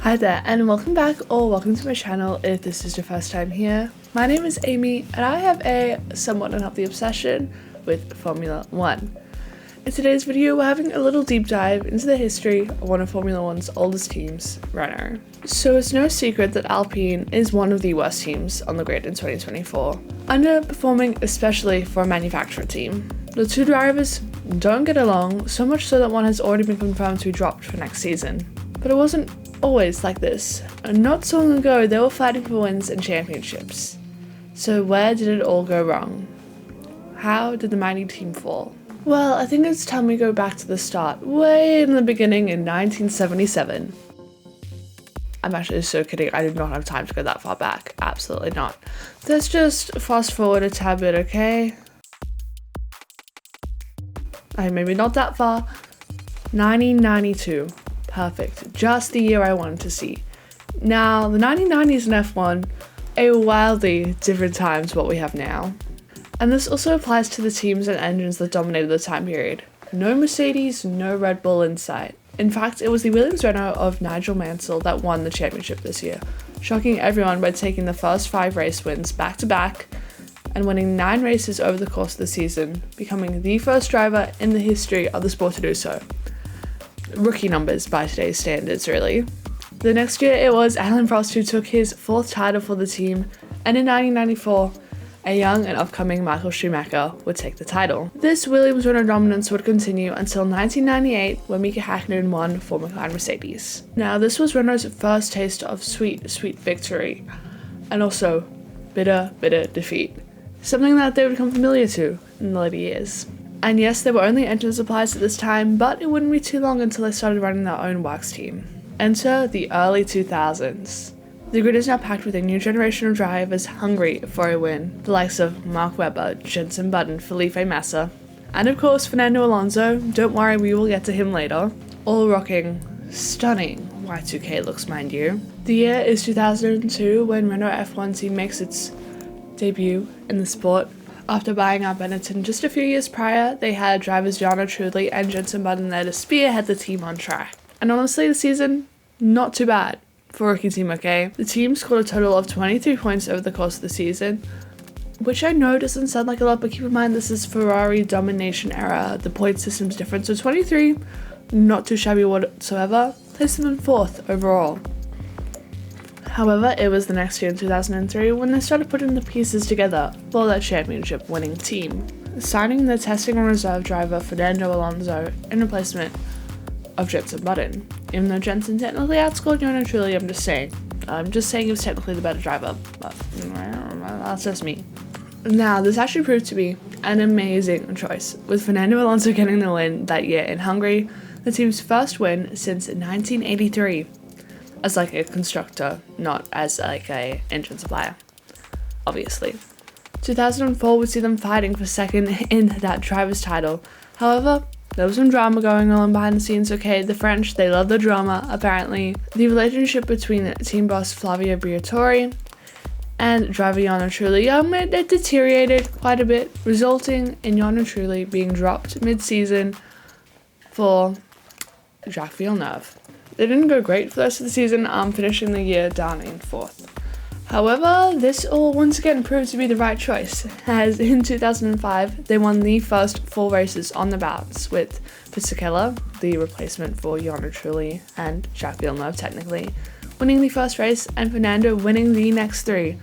Hi there and welcome back or welcome to my channel if this is your first time here. My name is Amy and I have a somewhat unhealthy obsession with Formula 1. In today's video we're having a little deep dive into the history of one of Formula 1's oldest teams, Renault. So it's no secret that Alpine is one of the worst teams on the grid in 2024, underperforming especially for a manufacturer team. The two drivers don't get along, so much so that one has already been confirmed to be dropped for next season. But it wasn't always like this. Not so long ago, they were fighting for wins and championships. So where did it all go wrong? How did the mighty team fall? Well, I think it's time we go back to the start, way in the beginning in 1977. I'm actually so kidding, I did not have time to go that far back. Absolutely not. Let's just fast forward a tad bit, okay? Maybe not that far. 1992. Perfect. Just the year I wanted to see. Now, the 1990s in F1, a wildly different time to what we have now. And this also applies to the teams and engines that dominated the time period. No Mercedes, no Red Bull in sight. In fact, it was the Williams-Renault of Nigel Mansell that won the championship this year, shocking everyone by taking the first 5 race wins back-to-back and winning 9 races over the course of the season, becoming the first driver in the history of the sport to do so. Rookie numbers by today's standards, really. The next year it was Alan Prost who took his 4th title for the team, and in 1994, a young and upcoming Michael Schumacher would take the title. This Williams-Renault dominance would continue until 1998 when Mika Hakkinen won for McLaren Mercedes. Now this was Renault's first taste of sweet victory, and also bitter defeat. Something that they would become familiar to in the later years. And yes, there were only engine suppliers at this time, but it wouldn't be too long until they started running their own works team. Enter the early 2000s. The grid is now packed with a new generation of drivers hungry for a win, the likes of Mark Webber, Jenson Button, Felipe Massa, and of course Fernando Alonso. Don't worry, we will get to him later. All rocking stunning Y2K looks, mind you. The year is 2002 when Renault F1 team makes its debut in the sport. After buying out Benetton just a few years prior, they had drivers Jarno Trulli and Jenson Button there to spearhead the team on track. And honestly, the season, not too bad for a rookie team, okay? The team scored a total of 23 points over the course of the season, which I know doesn't sound like a lot, but keep in mind this is Ferrari domination era. The point system's different, so 23, not too shabby whatsoever, placed them in 4th overall. However, it was the next year in 2003 when they started putting the pieces together for that championship winning team, signing the testing and reserve driver Fernando Alonso in replacement of Jenson Button. Even though Jenson technically outscored Jarno Trulli, I'm just saying he was technically the better driver, but that's just me. Now, this actually proved to be an amazing choice, with Fernando Alonso getting the win that year in Hungary, the team's first win since 1983. As like a constructor, not as like a engine supplier, obviously. 2004 would see them fighting for second in that driver's title. However, there was some drama going on behind the scenes, okay? The French, they love the drama, apparently. The relationship between team boss Flavio Briatore and driver Jarno Trulli, it deteriorated quite a bit, resulting in Jarno Trulli being dropped mid-season for Jacques Villeneuve. They didn't go great for the rest of the season, finishing the year down in 4th. However, this all once again proved to be the right choice, as in 2005, they won the first 4 races on the bounce, with Fisichella, the replacement for Jarno Trulli and Jacques Villeneuve technically, winning the first race and Fernando winning the next 3,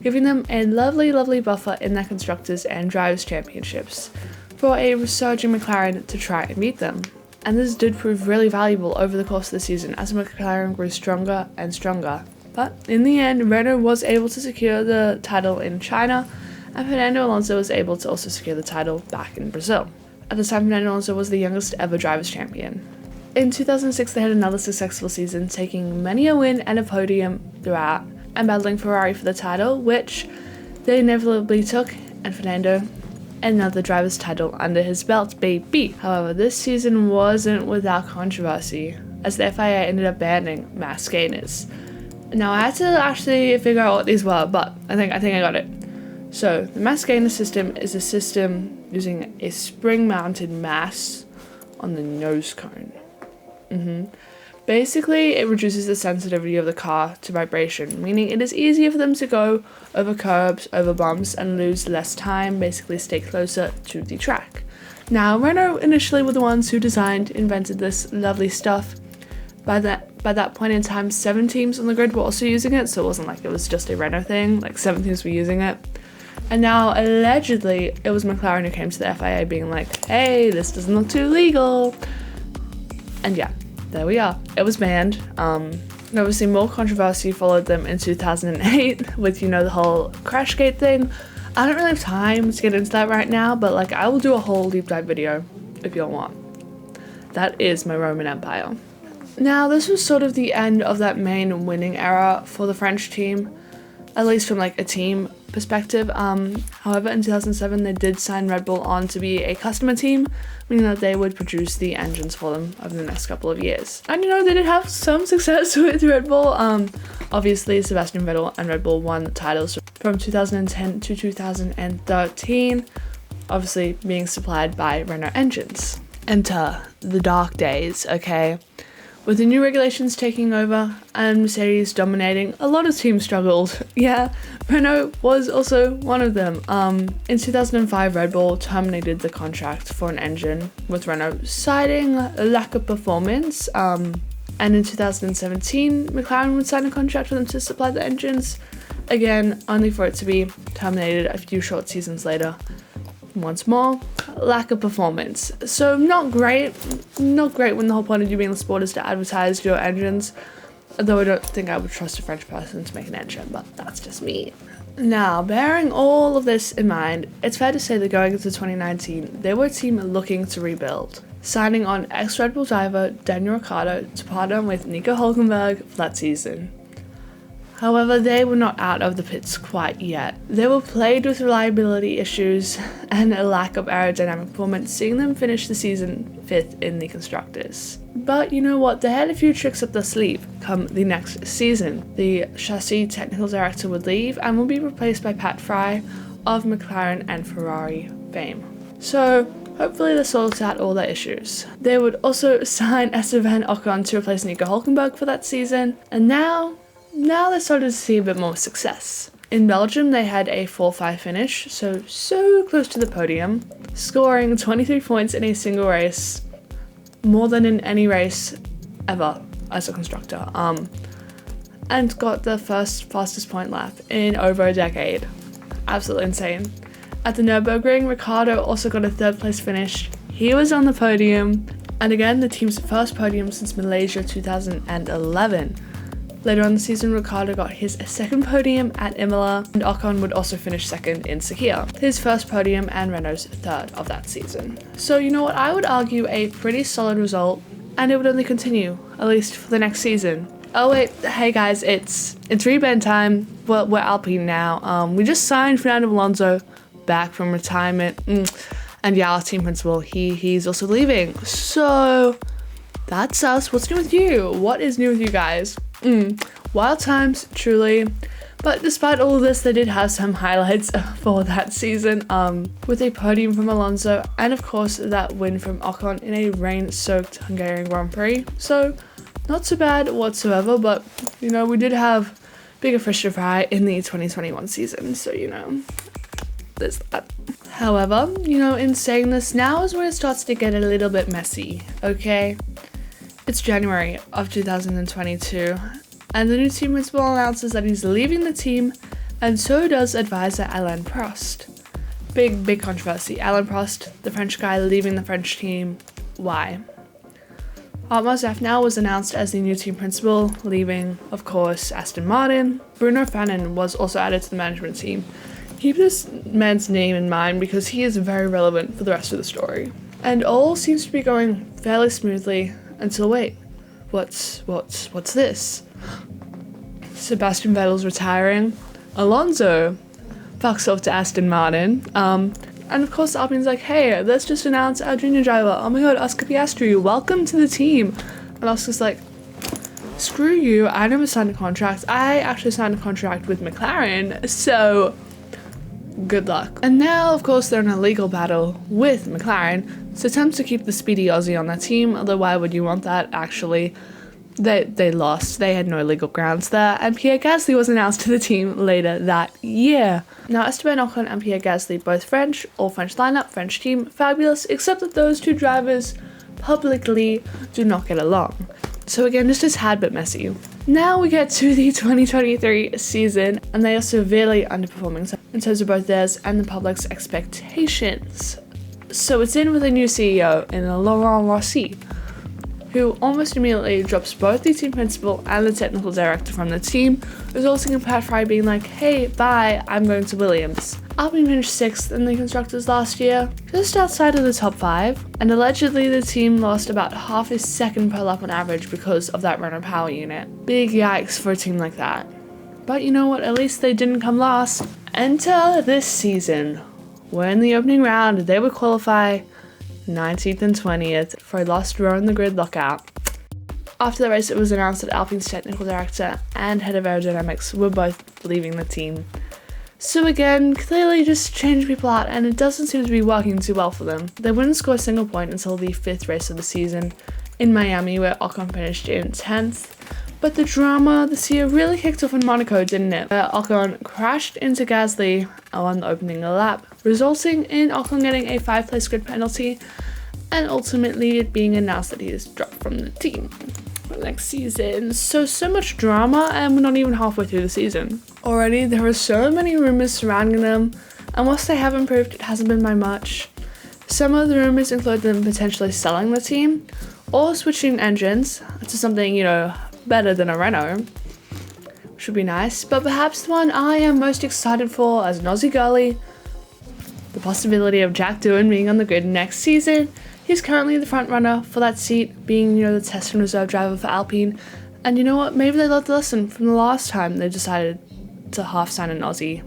giving them a lovely buffer in their Constructors and Drivers' Championships for a resurging McLaren to try and beat them. And this did prove really valuable over the course of the season as McLaren grew stronger and stronger. But in the end, Renault was able to secure the title in China, and Fernando Alonso was able to also secure the title back in Brazil. At the time, Fernando Alonso was the youngest ever drivers' champion. In 2006, they had another successful season, taking many a win and a podium throughout, and battling Ferrari for the title, which they inevitably took, and Fernando another driver's title under his belt, baby. However, this season wasn't without controversy, as the FIA ended up banning mass gainers. Now, I had to actually figure out what these were, but I think I got it. So, the mass gainer system is a system using a spring-mounted mass on the nose cone. Basically, it reduces the sensitivity of the car to vibration, meaning it is easier for them to go over curbs, over bumps, and lose less time, basically stay closer to the track. Now, Renault initially were the ones who invented this lovely stuff. By that point in time, 7 teams on the grid were also using it, so it wasn't like it was just a Renault thing, like 7 teams were using it. And now, allegedly, it was McLaren who came to the FIA being like, hey, this doesn't look too legal. And yeah, there we are. It was banned. Obviously, more controversy followed them in 2008 with, the whole Crashgate thing. I don't really have time to get into that right now, but like I will do a whole deep dive video if y'all want. That is my Roman Empire. Now, this was sort of the end of that main winning era for the French team, at least from like a team perspective. However, in 2007, they did sign Red Bull on to be a customer team, meaning that they would produce the engines for them over the next couple of years. And they did have some success with Red Bull. Obviously, Sebastian Vettel and Red Bull won the titles from 2010 to 2013, obviously being supplied by Renault engines. Enter the dark days, okay? With the new regulations taking over and Mercedes dominating, a lot of teams struggled. Yeah, Renault was also one of them. In 2005, Red Bull terminated the contract for an engine with Renault, citing lack of performance. And in 2017, McLaren would sign a contract with them to supply the engines, again, only for it to be terminated a few short seasons later. Once more, lack of performance. So not great when the whole point of you being in the sport is to advertise your engines, though I don't think I would trust a French person to make an engine, but that's just me. Now, bearing all of this in mind, it's fair to say that going into 2019, they were a team looking to rebuild, signing on ex-Red Bull driver Daniel Ricciardo to partner with Nico Hülkenberg for that season. However, they were not out of the pits quite yet. They were plagued with reliability issues and a lack of aerodynamic performance, seeing them finish the season 5th in the Constructors. But you know what, they had a few tricks up their sleeve come the next season. The chassis technical director would leave and will be replaced by Pat Fry of McLaren and Ferrari fame. So hopefully this sorts out all their issues. They would also sign Esteban Ocon to replace Nico Hülkenberg for that season, and now they started to see a bit more success. In Belgium, they had a 4-5 finish, so close to the podium, scoring 23 points in a single race, more than in any race ever as a constructor, and got the first fastest point lap in over a decade. Absolutely insane. At the Nürburgring, Ricciardo also got a 3rd place finish. He was on the podium, and again, the team's first podium since Malaysia 2011. Later on the season, Ricciardo got his 2nd podium at Imola, and Ocon would also finish 2nd in Sakir, his first podium and Renault's 3rd of that season. So you know what, I would argue a pretty solid result, and it would only continue, at least for the next season. Oh wait, hey guys, it's rebrand time. We're Alpine now. We just signed Fernando Alonso back from retirement, and yeah, our team principal, he's also leaving. So that's us. What's new with you? What is new with you guys? Wild times, truly. But despite all of this, they did have some highlights for that season, with a podium from Alonso and of course that win from Ocon in a rain-soaked Hungarian Grand Prix. So not so bad whatsoever, but we did have bigger fish to fry in the 2021 season, so there's that. However, in saying this, now is where it starts to get a little bit messy, okay? It's January of 2022, and the new team principal announces that he's leaving the team, and so does advisor Alain Prost. Big controversy. Alain Prost, the French guy, leaving the French team. Why? Otmar Zafnauer was announced as the new team principal, leaving, of course, Aston Martin. Bruno Fanon was also added to the management team. Keep this man's name in mind because he is very relevant for the rest of the story. And all seems to be going fairly smoothly until wait, what's this? Sebastian Vettel's retiring. Alonso fucks off to Aston Martin. And of course Alpine's like, hey, let's just announce our junior driver. Oh my god, Oscar Piastri, welcome to the team. And Oscar's like, screw you, I never signed a contract. I actually signed a contract with McLaren, so good luck. And now, of course, they're in a legal battle with McLaren to attempt to keep the speedy Aussie on their team, although why would you want that, actually? They lost. They had no legal grounds there, and Pierre Gasly was announced to the team later that year. Now, Esteban Ocon and Pierre Gasly, both French, all French lineup, French team, fabulous, except that those two drivers publicly do not get along. So again, just a tad bit messy. Now we get to the 2023 season, and they are severely underperforming in terms of both theirs and the public's expectations. So it's in with a new CEO in Laurent Rossi, who almost immediately drops both the team principal and the technical director from the team, resulting in Pat Fry being like, hey, bye, I'm going to Williams. Alpine finished 6th in the constructors last year, just outside of the top 5, and allegedly the team lost about half a second per lap on average because of that Renault power unit. Big yikes for a team like that. But you know what, at least they didn't come last. Enter this season, where in the opening round they would qualify 19th and 20th for a lost row in the grid lockout. After the race, it was announced that Alpine's technical director and head of aerodynamics were both leaving the team. So again, clearly just change people out, and it doesn't seem to be working too well for them. They wouldn't score a single point until the 5th race of the season in Miami, where Ocon finished in 10th. But the drama this year really kicked off in Monaco, didn't it? Where Ocon crashed into Gasly on the opening lap, resulting in Ocon getting a 5-place grid penalty, and ultimately it being announced that he is dropped from the team for next season. So much drama, and we're not even halfway through the season. Already, there are so many rumors surrounding them, and whilst they have improved, it hasn't been by much. Some of the rumors include them potentially selling the team, or switching engines to something, better than a Renault, which would be nice. But perhaps the one I am most excited for as an Aussie girly, the possibility of Jack Doohan being on the grid next season. He's currently the front runner for that seat, being, the test and reserve driver for Alpine. And you know what? Maybe they learned the lesson from the last time they decided to half sign an Aussie.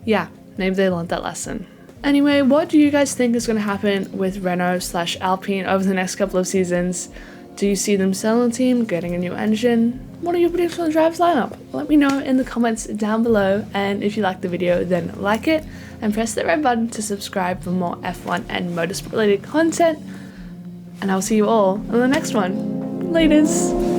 Yeah, maybe they learned that lesson. Anyway, what do you guys think is going to happen with Renault/Alpine over the next couple of seasons? Do you see them selling the team, getting a new engine? What are your predictions on the driver's lineup? Let me know in the comments down below, and if you liked the video, then like it and press the red button to subscribe for more F1 and motorsport related content. And I'll see you all in the next one. Laters!